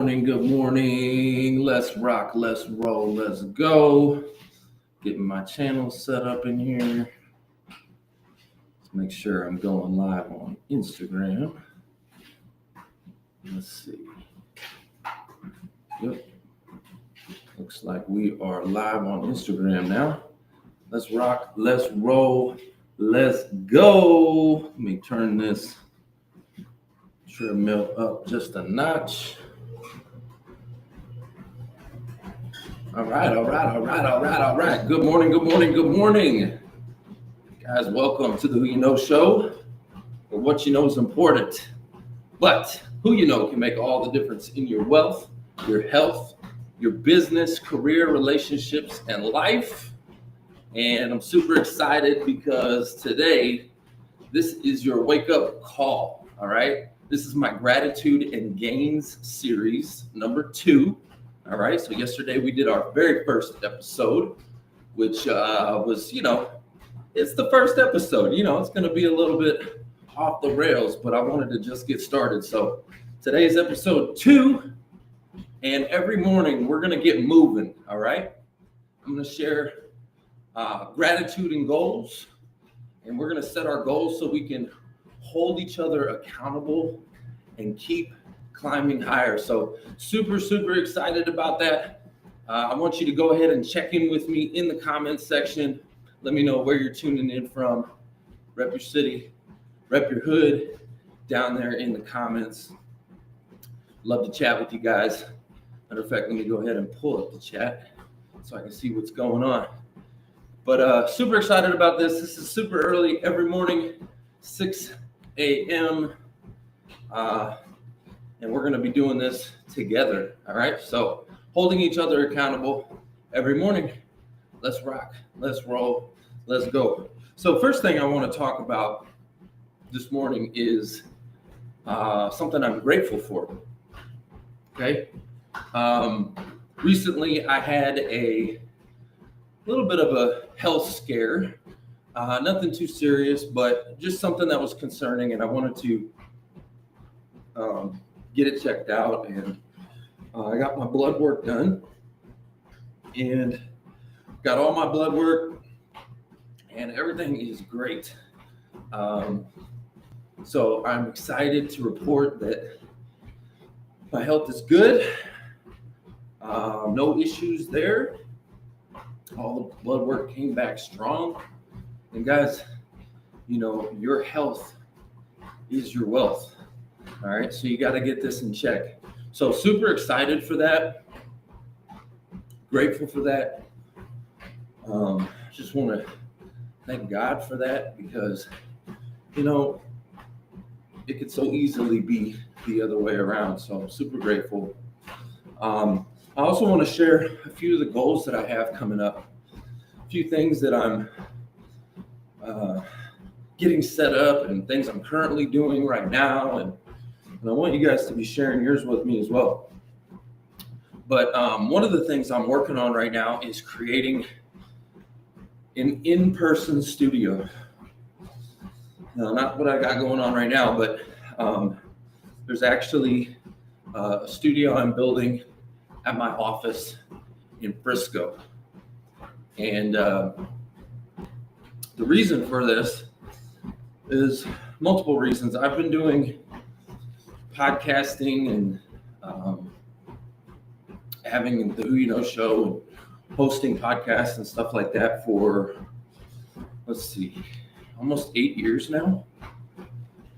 Good morning. Let's rock, let's roll, let's go. Getting my channel set up in here. Let's make sure I'm going live on Instagram. Let's see. Yep. Looks like we are live on Instagram now. Let's rock, let's roll, let's go. Let me turn this treadmill up just a notch. All right. Good morning. Guys, welcome to the Who You Know Show, where what you know is important, but who you know can make all the difference in your wealth, your health, your business, career, relationships, and life. And I'm super excited because today, this is your wake-up call, all right? This is my Gratitude and Gains series, number 2. All right, so yesterday we did our very first episode, which was, it's the first episode. It's going to be a little bit off the rails, but I wanted to just get started. So today is episode 2, and every morning we're going to get moving, all right? I'm going to share gratitude and goals, and we're going to set our goals so we can hold each other accountable and keep climbing higher. So super excited about that. I want you to go ahead and check in with me in the comments section. Let me know where you're tuning in from. Rep your city, rep your hood down there in the comments. Love to chat with you guys. Matter of fact, let me go ahead and pull up the chat so I can see what's going on. But super excited about this. This is super early every morning, 6 a.m. And we're going to be doing this together, all right? So holding each other accountable every morning. Let's rock, let's roll, let's go. So first thing I want to talk about this morning is something I'm grateful for, okay? Recently, I had a little bit of a health scare. Nothing too serious, but just something that was concerning, and I wanted to get it checked out, and I got my blood work done and got all my blood work, and everything is great. So I'm excited to report that my health is good. No issues there. All the blood work came back strong. And guys, your health is your wealth. All right, so you got to get this in check. So super excited for that. Grateful for that. Just want to thank God for that because, it could so easily be the other way around. So I'm super grateful. I also want to share a few of the goals that I have coming up. A few things that I'm getting set up and things I'm currently doing right now. And I want you guys to be sharing yours with me as well. But one of the things I'm working on right now is creating an in-person studio. Now, not what I got going on right now, but there's actually a studio I'm building at my office in Frisco. And the reason for this is multiple reasons. I've been doing podcasting and having the Who You Know Show and hosting podcasts and stuff like that for, almost 8 years now.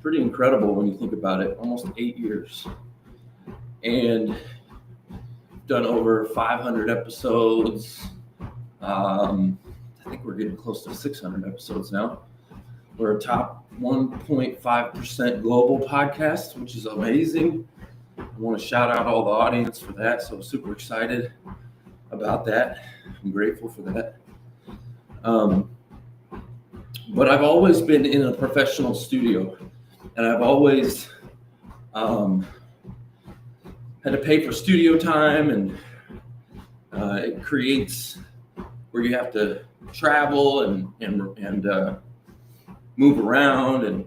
Pretty incredible when you think about it, almost 8 years. And done over 500 episodes. I think we're getting close to 600 episodes now. We're a top 1.5% global podcast, which is amazing. I want to shout out all the audience for that. So I'm super excited about that. I'm grateful for that. But I've always been in a professional studio, and I've always had to pay for studio time, and it creates where you have to travel and move around and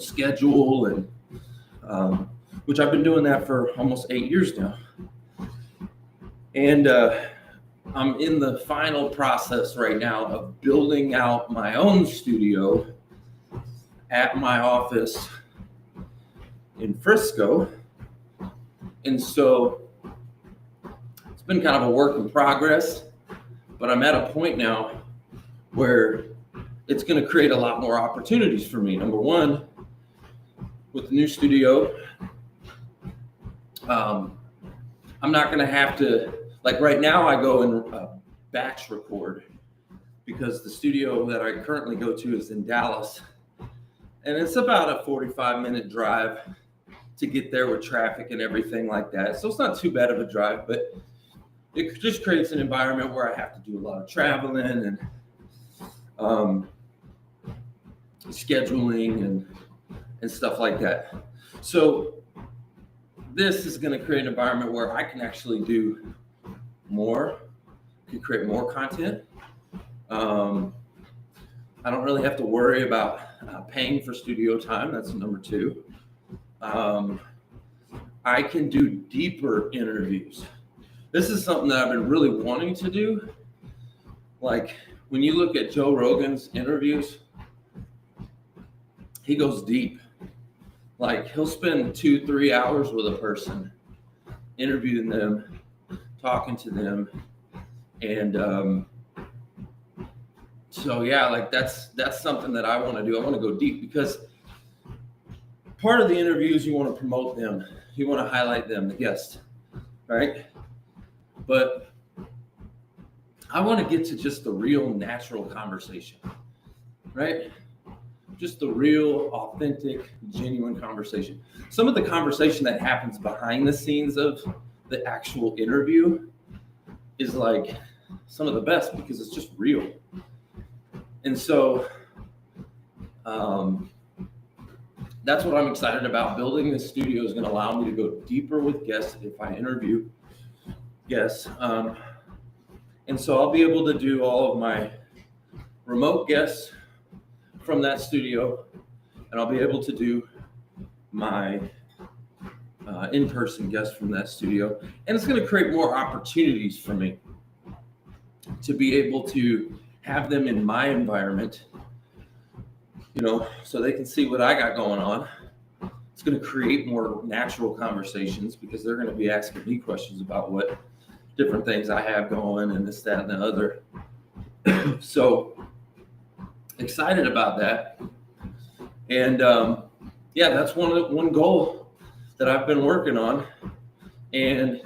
schedule and which I've been doing that for almost 8 years now. And I'm in the final process right now of building out my own studio at my office in Frisco. And so it's been kind of a work in progress, but I'm at a point now where it's going to create a lot more opportunities for me. Number one, with the new studio, I'm not going to have to, like right now I go and batch record because the studio that I currently go to is in Dallas. And it's about a 45-minute drive to get there with traffic and everything like that. So it's not too bad of a drive, but it just creates an environment where I have to do a lot of traveling and scheduling and stuff like that. So this is going to create an environment where I can actually do more, can create more content. I don't really have to worry about paying for studio time. That's number two. I can do deeper interviews. This is something that I've been really wanting to do. Like when you look at Joe Rogan's interviews, he goes deep. Like he'll spend 2-3 hours with a person, interviewing them, talking to them. And so yeah, like that's something that I want to do. I want to go deep because part of the interviews, you want to promote them. You want to highlight them, the guest, right? But I want to get to just the real natural conversation, right? Just the real, authentic, genuine conversation. Some of the conversation that happens behind the scenes of the actual interview is like some of the best because it's just real. And so that's what I'm excited about. Building this studio is going to allow me to go deeper with guests if I interview guests. And so I'll be able to do all of my remote guests from that studio, and I'll be able to do my in-person guests from that studio. And it's going to create more opportunities for me to be able to have them in my environment, you know, so they can see what I got going on. It's going to create more natural conversations because they're going to be asking me questions about what different things I have going and this, that, and the other. So excited about that. And yeah, that's one goal that I've been working on. And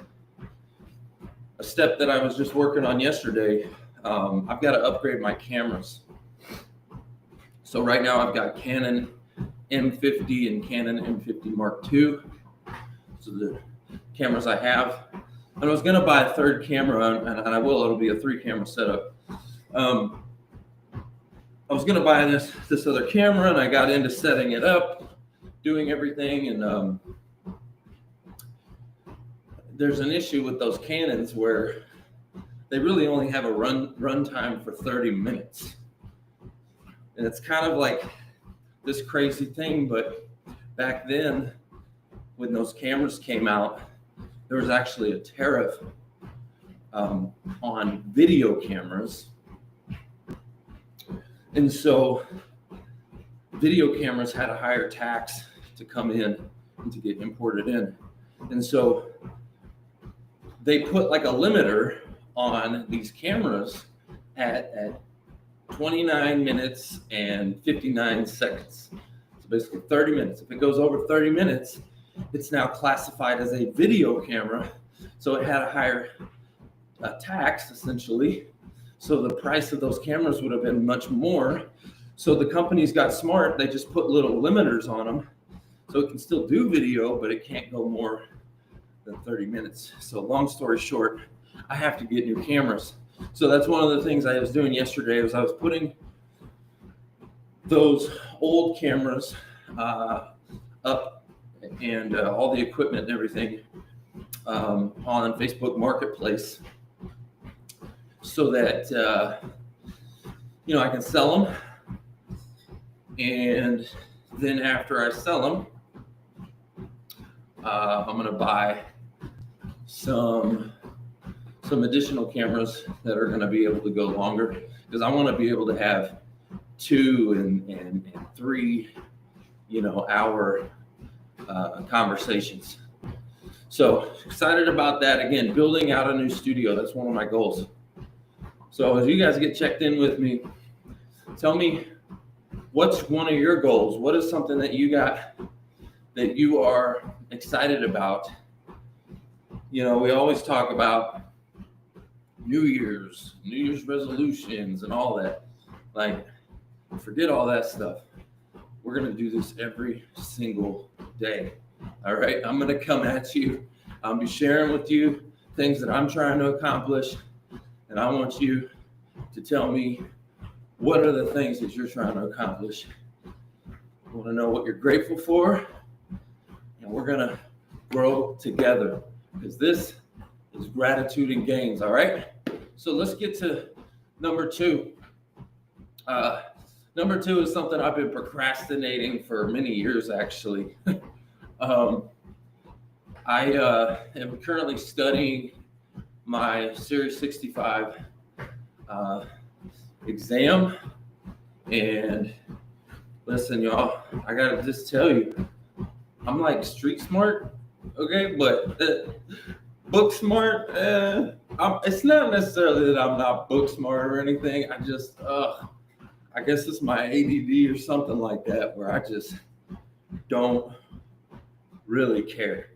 a step that I was just working on yesterday, I've got to upgrade my cameras. So right now I've got Canon M50 and Canon M50 Mark II. So the cameras I have. And I was going to buy a third camera, and I will. It'll be a 3-camera setup. I was going to buy this other camera, and I got into setting it up, doing everything, and there's an issue with those Canons where they really only have a run time for 30 minutes. And it's kind of like this crazy thing, but back then, when those cameras came out, there was actually a tariff on video cameras. And so video cameras had a higher tax to come in and to get imported in. And so they put like a limiter on these cameras at 29 minutes and 59 seconds. So basically 30 minutes. If it goes over 30 minutes, it's now classified as a video camera. So it had a higher tax, essentially. So the price of those cameras would have been much more. So the companies got smart. They just put little limiters on them. So it can still do video, but it can't go more than 30 minutes. So long story short, I have to get new cameras. So that's one of the things I was doing yesterday was I was putting those old cameras up and all the equipment and everything on Facebook Marketplace so that, I can sell them. And then after I sell them, I'm going to buy some additional cameras that are going to be able to go longer, because I want to be able to have 2 and 3, hour conversations. So excited about that. Again, building out a new studio. That's one of my goals. So as you guys get checked in with me, tell me, what's one of your goals? What is something that you got that you are excited about? We always talk about New Year's resolutions and all that. Like, forget all that stuff. We're going to do this every single day. All right. I'm going to come at you. I'll be sharing with you things that I'm trying to accomplish. And I want you to tell me, what are the things that you're trying to accomplish? I want to know what you're grateful for. And we're going to grow together, because this is gratitude and gains. All right. So let's get to number 2. Number 2 is something I've been procrastinating for many years, actually. I am currently studying my Series 65 exam. And listen, y'all, I got to just tell you, I'm like street smart, okay? But book smart, it's not necessarily that I'm not book smart or anything. I just, I guess it's my ADD or something like that, where I just don't really care.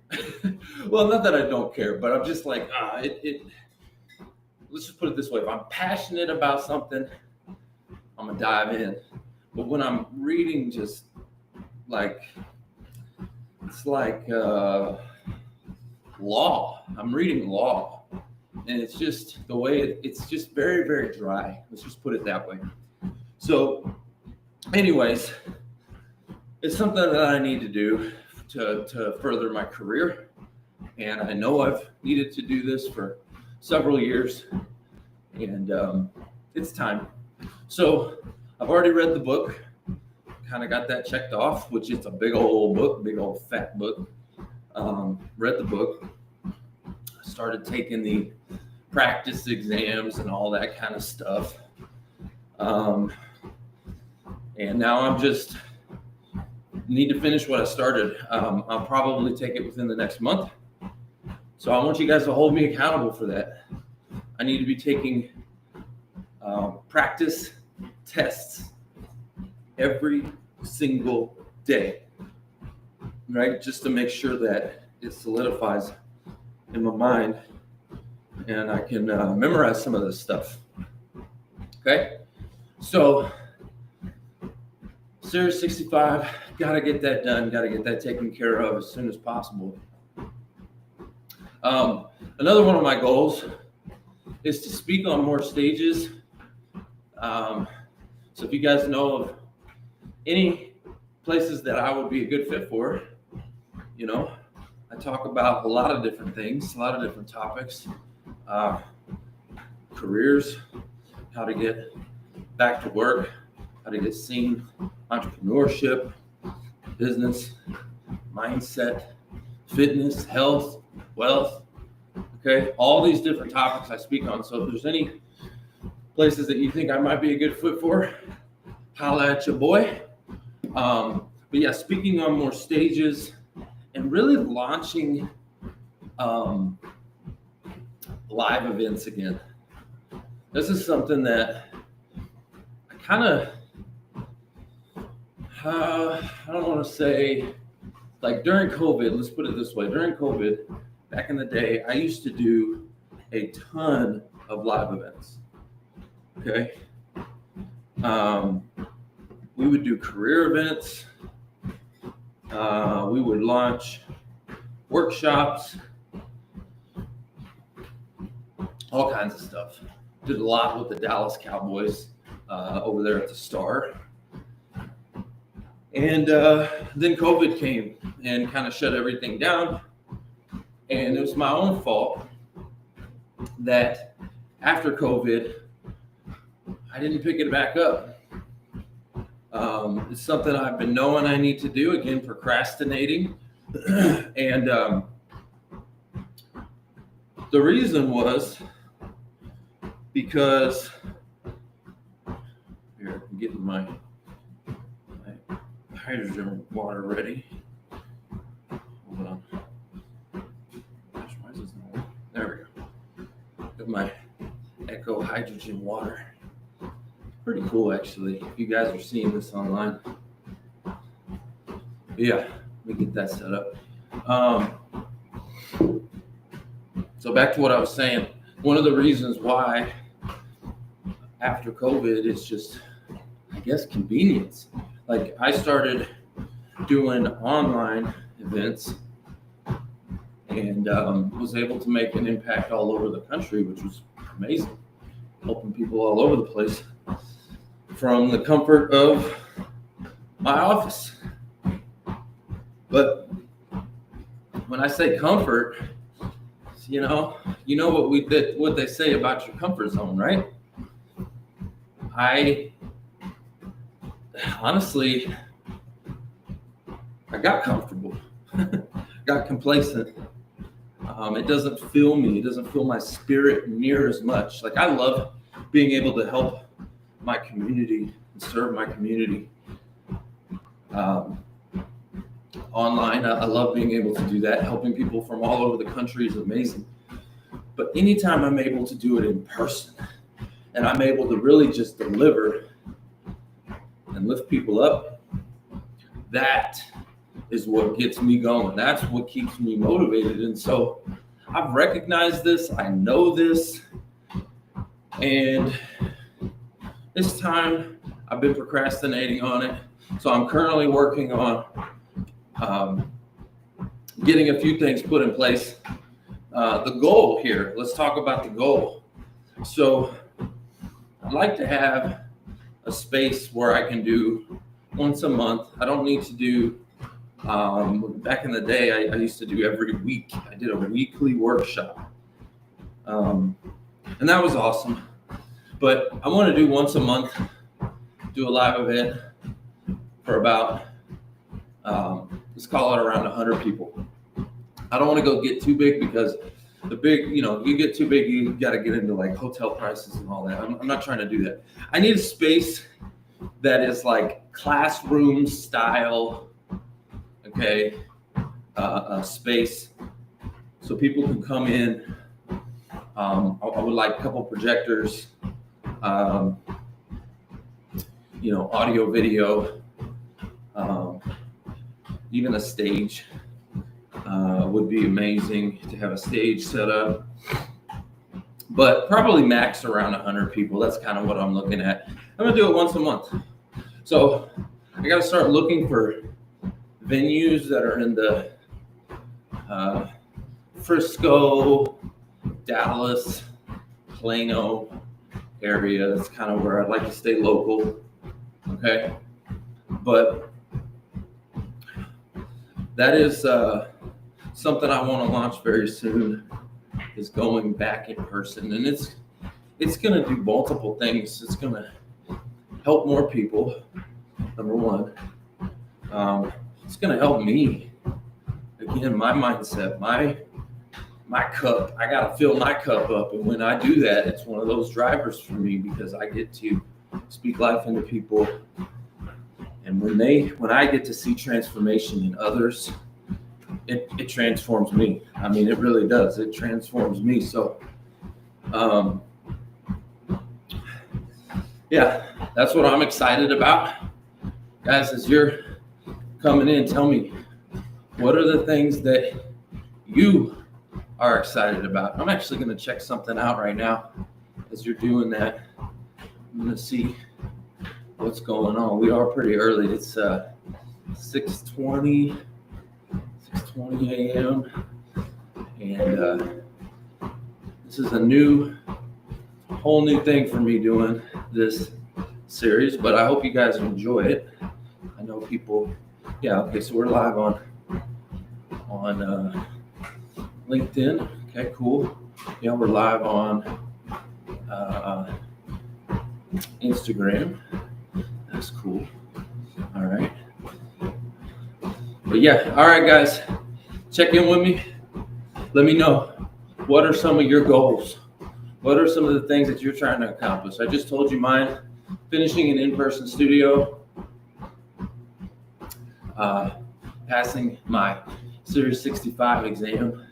Well, not that I don't care, but I'm just like, let's just put it this way. If I'm passionate about something, I'm gonna dive in. But when I'm reading, just like, it's like law. I'm reading law, and it's just the way it's just very, very dry. Let's just put it that way. So anyways, it's something that I need to do to further my career. And I know I've needed to do this for several years, and it's time. So I've already read the book, kind of got that checked off, which is a big old book, big old fat book. Read the book, started taking the practice exams and all that kind of stuff. And now I'm just need to finish what I started. I'll probably take it within the next month. So I want you guys to hold me accountable for that. I need to be taking practice tests every single day, right? Just to make sure that it solidifies in my mind and I can memorize some of this stuff. Okay? So Series 65, got to get that done, got to get that taken care of as soon as possible. Another one of my goals is to speak on more stages. So if you guys know of any places that I would be a good fit for, I talk about a lot of different things, a lot of different topics, careers, how to get back to work, how to get seen, entrepreneurship, business, mindset, fitness, health, wealth. Okay, all these different topics I speak on. So if there's any places that you think I might be a good fit for, holla at your boy. But yeah, speaking on more stages and really launching live events again. This is something that I kind of, I don't want to say, like during COVID, let's put it this way. During COVID, back in the day, I used to do a ton of live events. Okay. We would do career events. We would launch workshops, all kinds of stuff. Did a lot with the Dallas Cowboys over there at the Star. And then COVID came and kind of shut everything down. And it was my own fault that after COVID, I didn't pick it back up. It's something I've been knowing I need to do, again, procrastinating. And the reason was because here, I'm getting my hydrogen water ready. Hold on. Gosh, why is this not working? There we go. Got my Echo hydrogen water. Pretty cool, actually. If you guys are seeing this online. Yeah, let me get that set up. So back to what I was saying. One of the reasons why after COVID is just, I guess, convenience. Like I started doing online events and was able to make an impact all over the country, which was amazing. Helping people all over the place from the comfort of my office. But when I say comfort, you know what they say about your comfort zone, right? I honestly, I got comfortable, got complacent. It doesn't fill me. It doesn't fill my spirit near as much. Like I love being able to help my community and serve my community online. I love being able to do that. Helping people from all over the country is amazing. But anytime I'm able to do it in person and I'm able to really just deliver and lift people up, that is what gets me going. That's what keeps me motivated. And so I've recognized this. I know this. And this time I've been procrastinating on it. So I'm currently working on getting a few things put in place. The goal here, let's talk about the goal. So I'd like to have a space where I can do once a month. I don't need to do, back in the day, I used to do every week. I did a weekly workshop. And that was awesome. But I want to do once a month, do a live event for about, let's call it around 100 people. I don't want to go get too big because the big, you get too big, you got to get into like hotel prices and all that. I'm not trying to do that. I need a space that is like classroom style, okay, space so people can come in. I would like a couple projectors, audio, video, even a stage would be amazing to have a stage set up. But probably max around 100 people. That's kind of what I'm looking at. I'm going to do it once a month. So I got to start looking for venues that are in the Frisco, Dallas, Plano area. That's kind of where I'd like to stay local. Okay. But that is something I want to launch very soon, is going back in person. And it's going to do multiple things. It's going to help more people, number one. It's going to help me. Again, my mindset, my cup, I got to fill my cup up. And when I do that, it's one of those drivers for me because I get to speak life into people. And when I get to see transformation in others, it transforms me. I mean, it really does. It transforms me. So, yeah, that's what I'm excited about. Guys, as you're coming in, tell me, what are the things that you are excited about? I'm actually going to check something out right now as you're doing that. I'm going to see what's going on. We are pretty early. It's 6:20 a.m. And this is a whole new thing for me doing this series, but I hope you guys enjoy it. I know people, yeah, okay, so we're live on LinkedIn. Okay, cool. Yeah, we're live on Instagram. That's cool. All right. But yeah, all right, guys. check in with me. Let me know, what are some of your goals? What are some of the things that you're trying to accomplish? I just told you mine. Finishing an in-person studio, passing my Series 65 exam,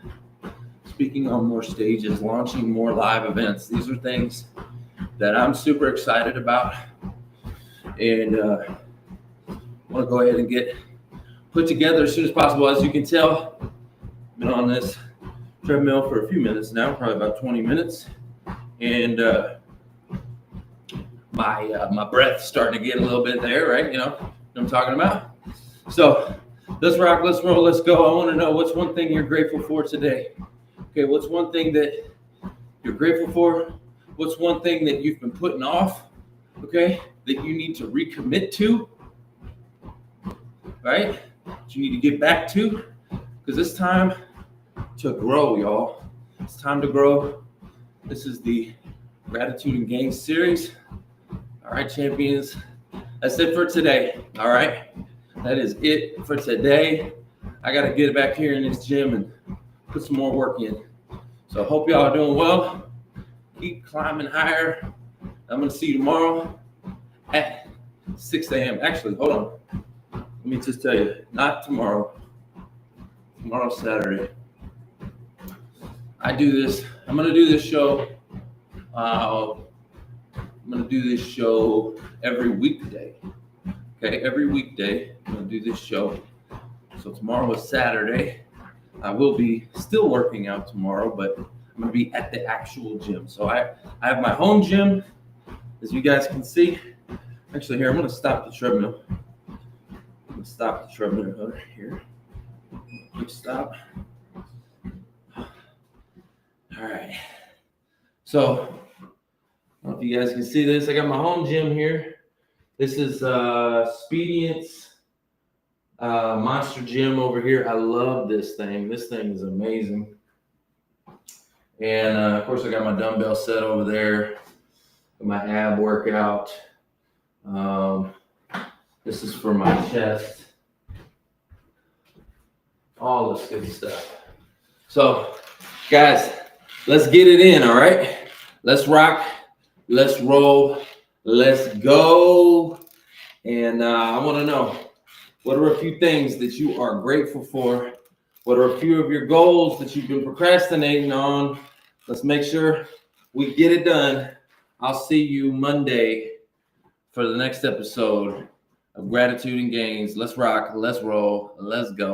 speaking on more stages, launching more live events. These are things that I'm super excited about, and I want to go ahead and get put together as soon as possible. As you can tell, I've been on this treadmill for a few minutes now, probably about 20 minutes, and my breath's starting to get a little bit there, right? You know what I'm talking about? So let's rock, let's roll, let's go. I want to know, what's one thing you're grateful for today? Okay, what's one thing that you're grateful for? What's one thing that you've been putting off, okay, that you need to recommit to, right? That you need to get back to, because it's time to grow, y'all. It's time to grow. This is the Gratitude and Gains series. All right, champions, that's it for today. All right, that is it for today. I got to get back here in this gym and put some more work in. So I hope y'all are doing well. Keep climbing higher. I'm going to see you tomorrow at 6 a.m. Actually, hold on. Let me just tell you, not tomorrow. Tomorrow's Saturday. I'm going to do this show. I'm going to do this show every weekday. Okay, every weekday I'm going to do this show. So tomorrow is Saturday. I will be still working out tomorrow, but I'm going to be at the actual gym. So I have my home gym, as you guys can see. Actually, here, I'm going to stop the treadmill. I'm going to stop the treadmill over here. Quick stop. All right. So, I don't know if you guys can see this. I got my home gym here. This is Expedience Monster Gym over here. I love this thing. This thing is amazing. And of course, I got my dumbbell set over there. My ab workout. This is for my chest. All this good stuff. So, guys, let's get it in, all right? Let's rock. Let's roll. Let's go. And I want to know, what are a few things that you are grateful for? What are a few of your goals that you've been procrastinating on? Let's make sure we get it done. I'll see you Monday for the next episode of Gratitude and Gains. Let's rock. Let's roll. Let's go.